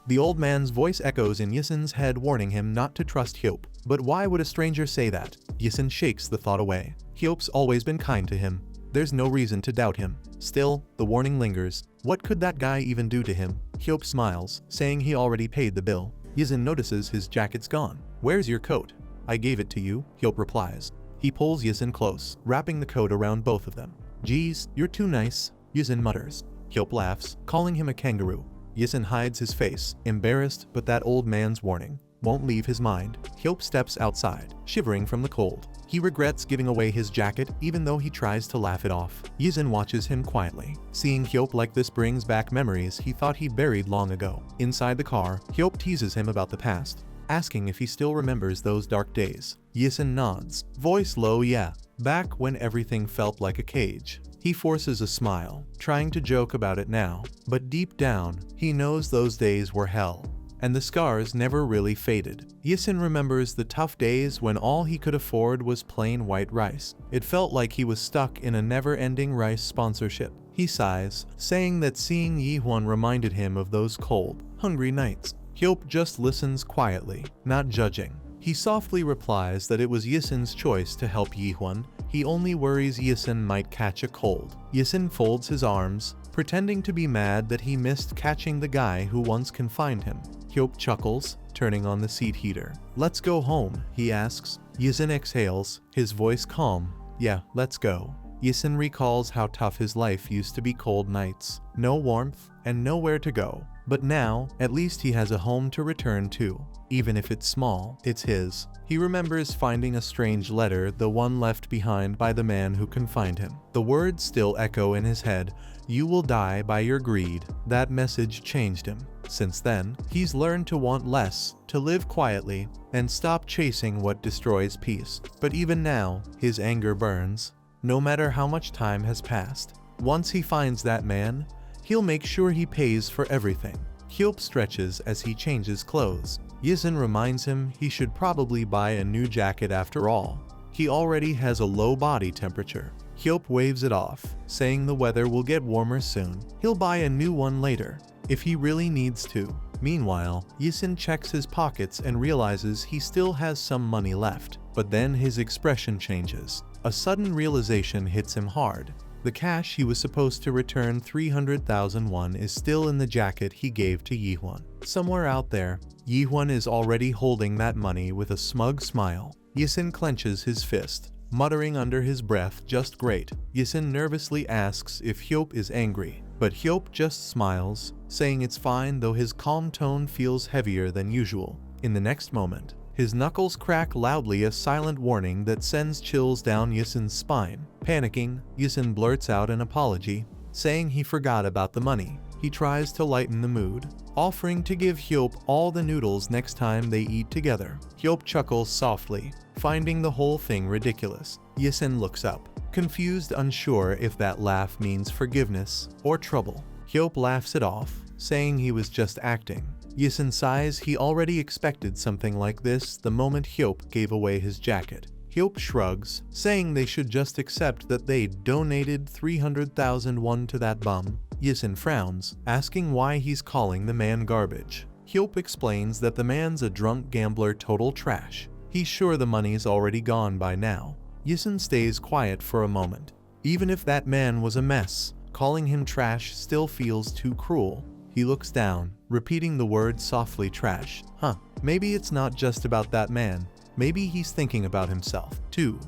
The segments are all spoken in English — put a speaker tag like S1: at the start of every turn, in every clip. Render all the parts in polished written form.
S1: The old man's voice echoes in Yisun's head, warning him not to trust Hyope. But why would a stranger say that? Yisun shakes the thought away. Hyope's always been kind to him. There's no reason to doubt him. Still, the warning lingers. What could that guy even do to him? Hyope smiles, saying he already paid the bill. Yisun notices his jacket's gone. Where's your coat? I gave it to you, Hyope replies. He pulls Yisun close, wrapping the coat around both of them. Geez, you're too nice, Yisun mutters. Hyope laughs, calling him a kangaroo. Yisun hides his face, embarrassed, but that old man's warning won't leave his mind. Hyope steps outside, shivering from the cold. He regrets giving away his jacket, even though he tries to laugh it off. Yisun watches him quietly. Seeing Hyope like this brings back memories he thought he buried long ago. Inside the car, Hyope teases him about the past, asking if he still remembers those dark days. Yisun nods, voice low, yeah, back when everything felt like a cage. He forces a smile, trying to joke about it now, but deep down, he knows those days were hell, and the scars never really faded. Yisun remembers the tough days when all he could afford was plain white rice. It felt like he was stuck in a never-ending rice sponsorship. He sighs, saying that seeing Yihwan reminded him of those cold, hungry nights. Hyope just listens quietly, not judging. He softly replies that it was Yisun's choice to help Yihwan. He only worries Yisun might catch a cold. Yisun folds his arms, pretending to be mad that he missed catching the guy who once confined him. Hyope chuckles, turning on the seat heater. Let's go home, he asks. Yisun exhales, his voice calm. Yeah, let's go. Yisun recalls how tough his life used to be. Cold nights, no warmth, and nowhere to go. But now, at least he has a home to return to. Even if it's small, it's his. He remembers finding a strange letter, the one left behind by the man who confined him. The words still echo in his head, "You will die by your greed." That message changed him. Since then, he's learned to want less, to live quietly, and stop chasing what destroys peace. But even now, his anger burns, no matter how much time has passed. Once he finds that man, he'll make sure he pays for everything. Hyope stretches as he changes clothes. Yisun reminds him he should probably buy a new jacket after all. He already has a low body temperature. Hyope waves it off, saying the weather will get warmer soon. He'll buy a new one later, if he really needs to. Meanwhile, Yisun checks his pockets and realizes he still has some money left. But then his expression changes. A sudden realization hits him hard. The cash he was supposed to return, 300,000 won, is still in the jacket he gave to Yihwan. Somewhere out there, Yihwan is already holding that money with a smug smile. Yisun clenches his fist, muttering under his breath, "Just great." Yisun nervously asks if Hyope is angry, but Hyope just smiles, saying it's fine, though his calm tone feels heavier than usual. In the next moment, his knuckles crack loudly, a silent warning that sends chills down Yisun's spine. Panicking, Yisun blurts out an apology, saying he forgot about the money. He tries to lighten the mood, offering to give Hyope all the noodles next time they eat together. Hyope chuckles softly, finding the whole thing ridiculous. Yisun looks up, confused, unsure if that laugh means forgiveness or trouble. Hyope laughs it off, saying he was just acting. Yisun sighs. He already expected something like this the moment Hyope gave away his jacket. Hyope shrugs, saying they should just accept that they'd donated 300,000 won to that bum. Yisun frowns, asking why he's calling the man garbage. Hyope explains that the man's a drunk gambler, total trash. He's sure the money's already gone by now. Yisun stays quiet for a moment. Even if that man was a mess, calling him trash still feels too cruel. He looks down, repeating the word softly, trash. Maybe it's not just about that man. Maybe he's thinking about himself, too.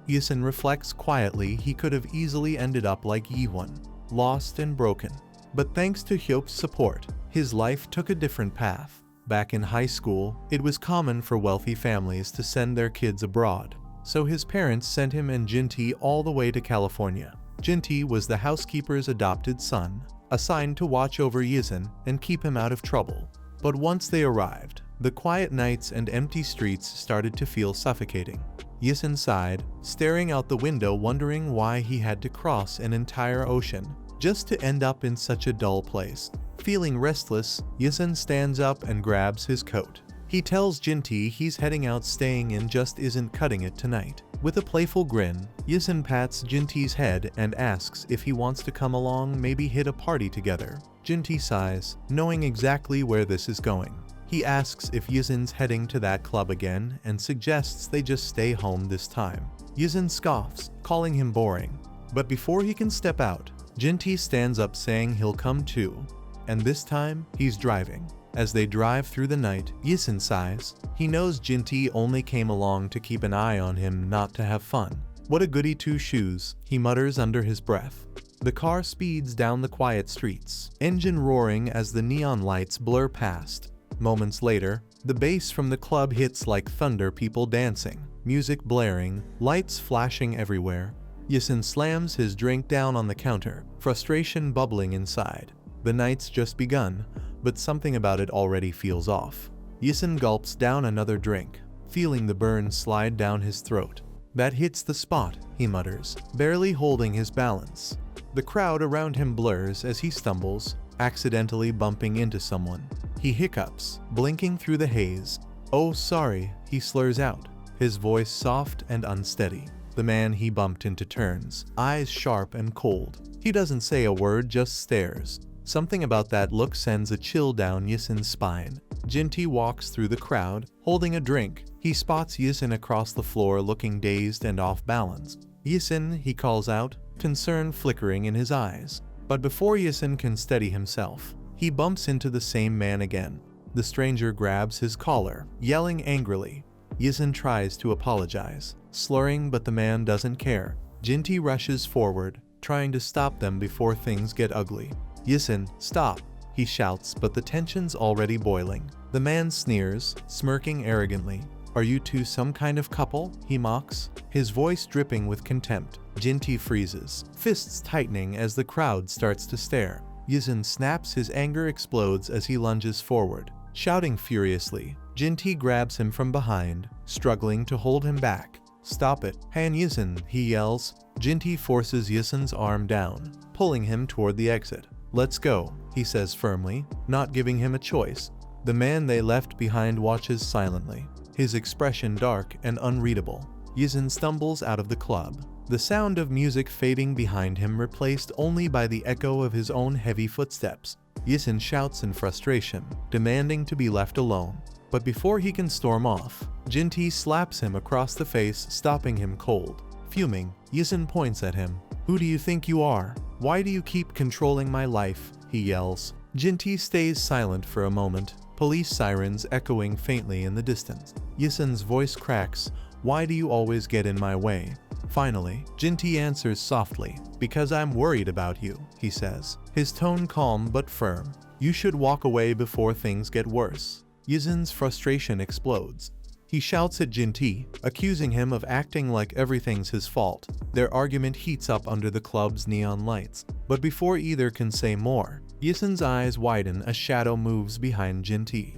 S1: Yisun reflects quietly. He could have easily ended up like Yihwan, lost and broken. But thanks to Hyope's support, his life took a different path. Back in high school, it was common for wealthy families to send their kids abroad. So his parents sent him and Jinti all the way to California. Jinti was the housekeeper's adopted son, assigned to watch over Yisun and keep him out of trouble. But once they arrived, the quiet nights and empty streets started to feel suffocating. Yisun sighed, staring out the window, wondering why he had to cross an entire ocean just to end up in such a dull place. Feeling restless, Yisun stands up and grabs his coat. He tells Jinti he's heading out, staying in just isn't cutting it tonight. With a playful grin, Yisun pats Jinti's head and asks if he wants to come along, maybe hit a party together. Jinti sighs, knowing exactly where this is going. He asks if Yisun's heading to that club again and suggests they just stay home this time. Yisun scoffs, calling him boring. But before he can step out, Jinti stands up saying he'll come too. And this time, he's driving. As they drive through the night, Yisun sighs. He knows Jinti only came along to keep an eye on him, not to have fun. What a goody two-shoes, he mutters under his breath. The car speeds down the quiet streets, engine roaring as the neon lights blur past. Moments later, the bass from the club hits like thunder, people dancing, music blaring, lights flashing everywhere. Yisun slams his drink down on the counter, frustration bubbling inside. The night's just begun, but something about it already feels off. Yisun gulps down another drink, feeling the burn slide down his throat. That hits the spot, he mutters, barely holding his balance. The crowd around him blurs as he stumbles, accidentally bumping into someone. He hiccups, blinking through the haze. "Oh, sorry," he slurs out, his voice soft and unsteady. The man he bumped into turns, eyes sharp and cold. He doesn't say a word, just stares. Something about that look sends a chill down Yisun's spine. Jinti walks through the crowd, holding a drink. He spots Yisun across the floor, looking dazed and off balance. "Yisun," he calls out, concern flickering in his eyes. But before Yisun can steady himself, he bumps into the same man again. The stranger grabs his collar, yelling angrily. Yisun tries to apologize, slurring, but the man doesn't care. Jinti rushes forward, trying to stop them before things get ugly. "Yisun, stop," he shouts, but the tension's already boiling. The man sneers, smirking arrogantly. "Are you two some kind of couple?" he mocks, his voice dripping with contempt. Jinti freezes, fists tightening as the crowd starts to stare. Yisun snaps, his anger explodes as he lunges forward, shouting furiously. Jinti grabs him from behind, struggling to hold him back. "Stop it, Han Yisun," he yells. Jinti forces Yisun's arm down, pulling him toward the exit. "Let's go," he says firmly, not giving him a choice. The man they left behind watches silently, his expression dark and unreadable. Yisun stumbles out of the club, the sound of music fading behind him, replaced only by the echo of his own heavy footsteps. Yisun shouts in frustration, demanding to be left alone. But before he can storm off, Jinti slaps him across the face, stopping him cold. Fuming, Yisun points at him. "Who do you think you are? Why do you keep controlling my life?" he yells. Jinti stays silent for a moment, police sirens echoing faintly in the distance. Yisun's voice cracks. "Why do you always get in my way?" Finally, Jinti answers softly. "Because I'm worried about you," he says, his tone calm but firm. "You should walk away before things get worse." Yisun's frustration explodes. He shouts at Jinti, accusing him of acting like everything's his fault. Their argument heats up under the club's neon lights. But before either can say more, Yisun's eyes widen, a shadow moves behind Jinti.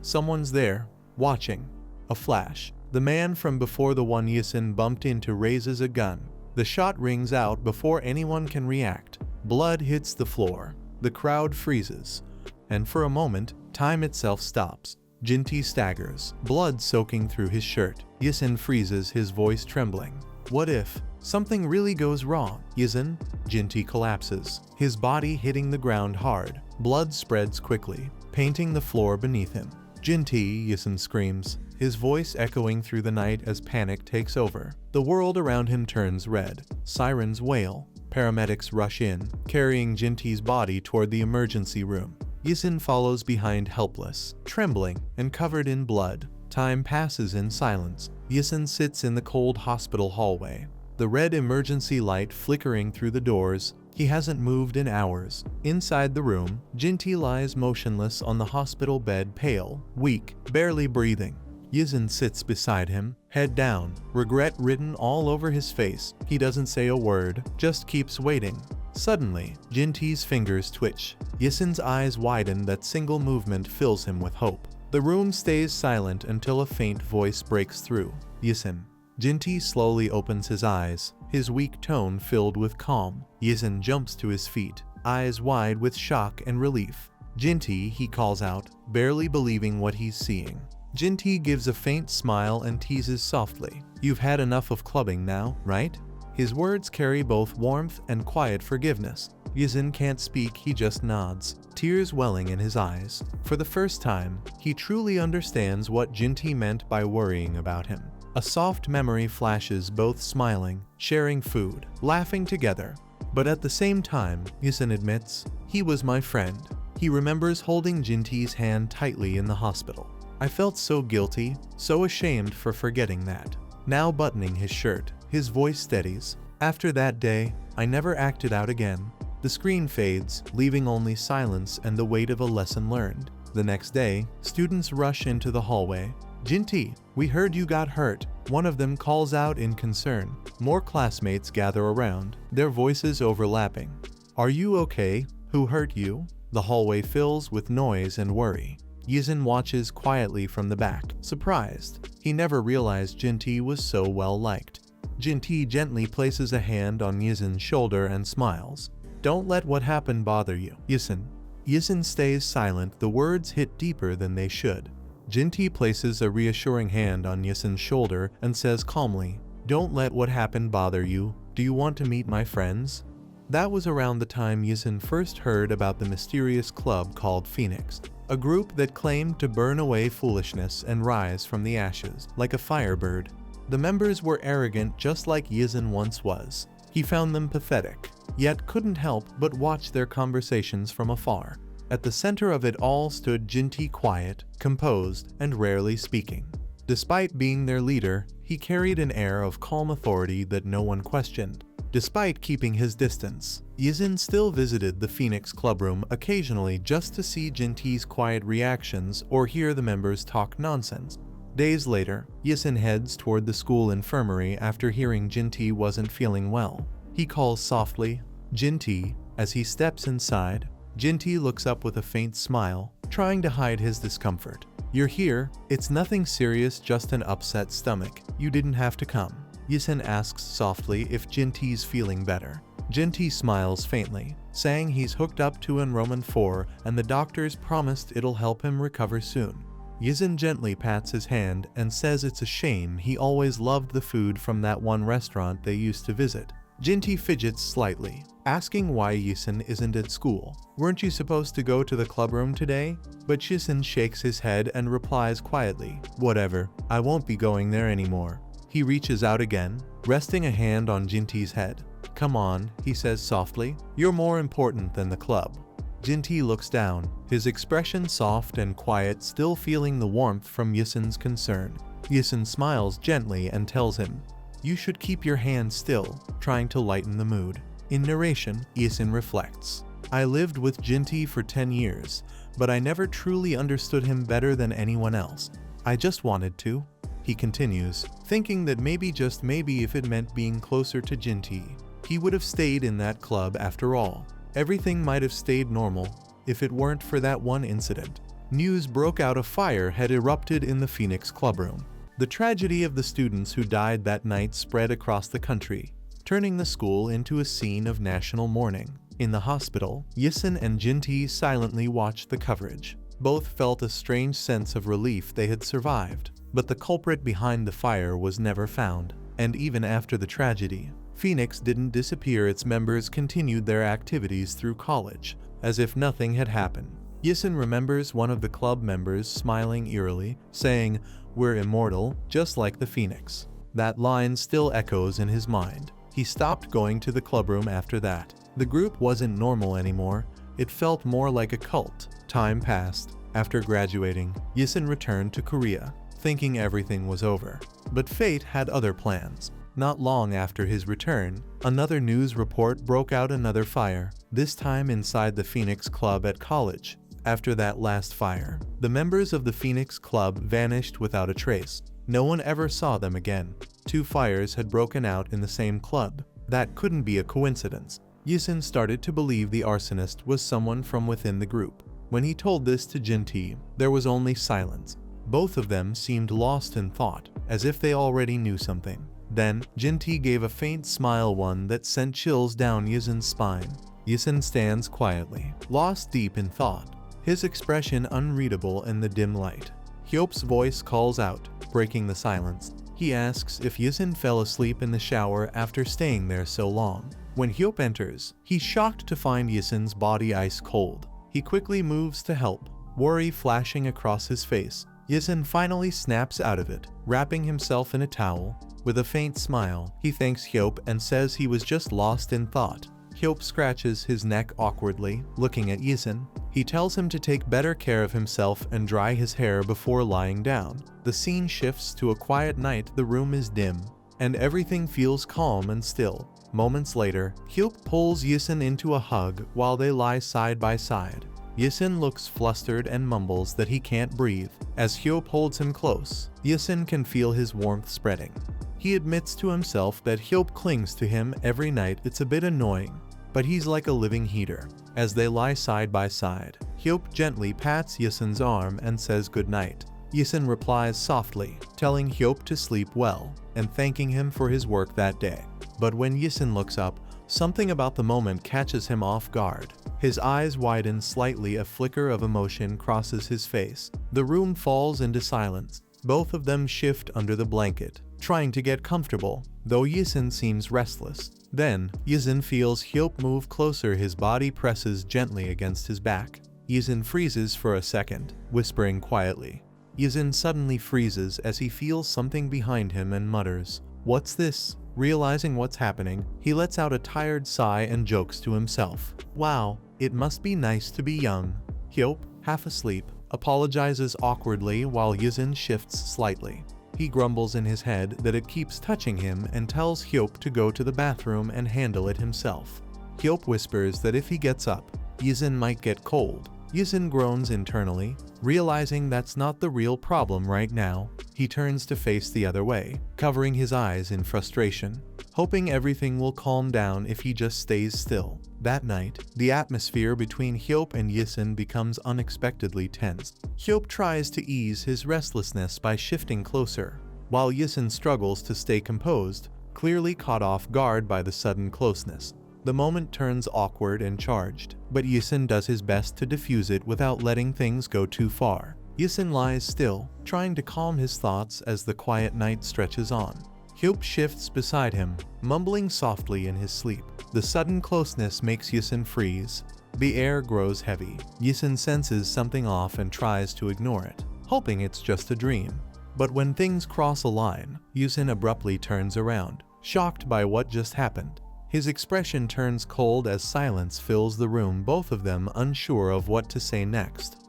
S1: Someone's there, watching. A flash. The man from before, the one Yisun bumped into, raises a gun. The shot rings out before anyone can react. Blood hits the floor. The crowd freezes. And for a moment, time itself stops. Jinti staggers, blood soaking through his shirt. Yisun freezes, his voice trembling. "What if something really goes wrong?" "Yisun?" Jinti collapses, his body hitting the ground hard. Blood spreads quickly, painting the floor beneath him. "Jinti!" Yisun screams, his voice echoing through the night as panic takes over. The world around him turns red. Sirens wail. Paramedics rush in, carrying Jinti's body toward the emergency room. Yisun follows behind, helpless, trembling, and covered in blood. Time passes in silence. Yisun sits in the cold hospital hallway, the red emergency light flickering through the doors. He hasn't moved in hours. Inside the room, Jinti lies motionless on the hospital bed, pale, weak, barely breathing. Yisun sits beside him, head down, regret written all over his face. He doesn't say a word, just keeps waiting. Suddenly, Jinti's fingers twitch. Yisun's eyes widen, that single movement fills him with hope. The room stays silent until a faint voice breaks through. "Yisun." Jinti slowly opens his eyes, his weak tone filled with calm. Yisun jumps to his feet, eyes wide with shock and relief. "Jinti," he calls out, barely believing what he's seeing. Jintae gives a faint smile and teases softly. "You've had enough of clubbing now, right?" His words carry both warmth and quiet forgiveness. Yisun can't speak, he just nods, tears welling in his eyes. For the first time, he truly understands what Jintae meant by worrying about him. A soft memory flashes, both smiling, sharing food, laughing together. But at the same time, Yisun admits, "He was my friend." He remembers holding Jintae's hand tightly in the hospital. "I felt so guilty, so ashamed for forgetting that." Now buttoning his shirt, his voice steadies. "After that day, I never acted out again." The screen fades, leaving only silence and the weight of a lesson learned. The next day, students rush into the hallway. "Jintae, we heard you got hurt," one of them calls out in concern. More classmates gather around, their voices overlapping. "Are you okay? Who hurt you?" The hallway fills with noise and worry. Yisun watches quietly from the back, surprised. He never realized Jintae was so well liked. Jintae gently places a hand on Yisun's shoulder and smiles. "Don't let what happened bother you, Yisun." Yisun stays silent, the words hit deeper than they should. Jintae places a reassuring hand on Yisun's shoulder and says calmly, "Don't let what happened bother you. Do you want to meet my friends?" That was around the time Yisun first heard about the mysterious club called Phoenix, a group that claimed to burn away foolishness and rise from the ashes, like a firebird. The members were arrogant just like Yisun once was. He found them pathetic, yet couldn't help but watch their conversations from afar. At the center of it all stood Jintae, quiet, composed, and rarely speaking. Despite being their leader, he carried an air of calm authority that no one questioned. Despite keeping his distance, Yisun still visited the Phoenix clubroom occasionally just to see Jintae's quiet reactions or hear the members talk nonsense. Days later, Yisun heads toward the school infirmary after hearing Jintae wasn't feeling well. He calls softly, "Jintae." As he steps inside, Jintae looks up with a faint smile, trying to hide his discomfort. "You're here? It's nothing serious, just an upset stomach. You didn't have to come." Yisun asks softly if Jintae's feeling better. Jintae smiles faintly, saying he's hooked up to Enrollment 4 and the doctors promised it'll help him recover soon. Yisun gently pats his hand and says it's a shame, he always loved the food from that one restaurant they used to visit. Jintae fidgets slightly, asking why Yisun isn't at school. "Weren't you supposed to go to the clubroom today?" But Yisun shakes his head and replies quietly, "Whatever, I won't be going there anymore." He reaches out again, resting a hand on Jintae's head. "Come on," he says softly, "you're more important than the club." Jintae looks down, his expression soft and quiet, still feeling the warmth from Yisun's concern. Yisun smiles gently and tells him, "You should keep your hand still," trying to lighten the mood. In narration, Yisun reflects, "I lived with Jintae for 10 years, but I never truly understood him better than anyone else. I just wanted to." He continues, thinking that maybe, just maybe, if it meant being closer to Jintae, he would have stayed in that club after all. Everything might have stayed normal if it weren't for that one incident. News broke out a fire had erupted in the Phoenix clubroom. The tragedy of the students who died that night spread across the country, turning the school into a scene of national mourning. In the hospital, Yisun and Jintae silently watched the coverage. Both felt a strange sense of relief they had survived, but the culprit behind the fire was never found. And even after the tragedy, Phoenix didn't disappear, its members continued their activities through college, as if nothing had happened. Yisun remembers one of the club members smiling eerily, saying, "We're immortal, just like the Phoenix." That line still echoes in his mind. He stopped going to the clubroom after that. The group wasn't normal anymore, it felt more like a cult. Time passed. After graduating, Yisun returned to Korea, thinking everything was over. But fate had other plans. Not long after his return, another news report broke out, another fire, this time inside the Phoenix Club at college. After that last fire, the members of the Phoenix Club vanished without a trace. No one ever saw them again. 2 fires had broken out in the same club. That couldn't be a coincidence. Yisun started to believe the arsonist was someone from within the group. When he told this to Jintae, there was only silence. Both of them seemed lost in thought, as if they already knew something. Then, Jintae gave a faint smile, one that sent chills down Yisun's spine. Yisun stands quietly, lost deep in thought, his expression unreadable in the dim light. Hyop's voice calls out, breaking the silence. He asks if Yisun fell asleep in the shower after staying there so long. When Hyop enters, he's shocked to find Yisun's body ice cold. He quickly moves to help, worry flashing across his face. Yisun finally snaps out of it, wrapping himself in a towel. With a faint smile, he thanks Hyop and says he was just lost in thought. Hyop scratches his neck awkwardly, looking at Yisun. He tells him to take better care of himself and dry his hair before lying down. The scene shifts to a quiet night. The room is dim, and everything feels calm and still. Moments later, Hyop pulls Yisun into a hug while they lie side by side. Yisun looks flustered and mumbles that he can't breathe. As Hyop holds him close, Yisun can feel his warmth spreading. He admits to himself that Hyop clings to him every night. It's a bit annoying, but he's like a living heater. As they lie side by side, Hyop gently pats Yisun's arm and says goodnight. Yisun replies softly, telling Hyop to sleep well and thanking him for his work that day. But when Yisun looks up, something about the moment catches him off guard. His eyes widen slightly, a flicker of emotion crosses his face. The room falls into silence. Both of them shift under the blanket, trying to get comfortable, though Yisun seems restless. Then, Yisun feels Hyop move closer. His body presses gently against his back. Yisun freezes for a second, whispering quietly. Yisun suddenly freezes as he feels something behind him and mutters, "What's this?" Realizing what's happening, he lets out a tired sigh and jokes to himself. Wow, it must be nice to be young. Hyop, half asleep, apologizes awkwardly while Yisun shifts slightly. He grumbles in his head that it keeps touching him and tells Hyop to go to the bathroom and handle it himself. Hyop whispers that if he gets up, Yisun might get cold. Yisun groans internally, realizing that's not the real problem right now. He turns to face the other way, covering his eyes in frustration, hoping everything will calm down if he just stays still. That night, the atmosphere between Hyop and Yisun becomes unexpectedly tense. Hyop tries to ease his restlessness by shifting closer, while Yisun struggles to stay composed, clearly caught off guard by the sudden closeness. The moment turns awkward and charged, but Yisun does his best to diffuse it without letting things go too far. Yisun lies still, trying to calm his thoughts as the quiet night stretches on. Hyop shifts beside him, mumbling softly in his sleep. The sudden closeness makes Yisun freeze. The air grows heavy. Yisun senses something off and tries to ignore it, hoping it's just a dream. But when things cross a line, Yisun abruptly turns around, shocked by what just happened. His expression turns cold as silence fills the room, both of them unsure of what to say next.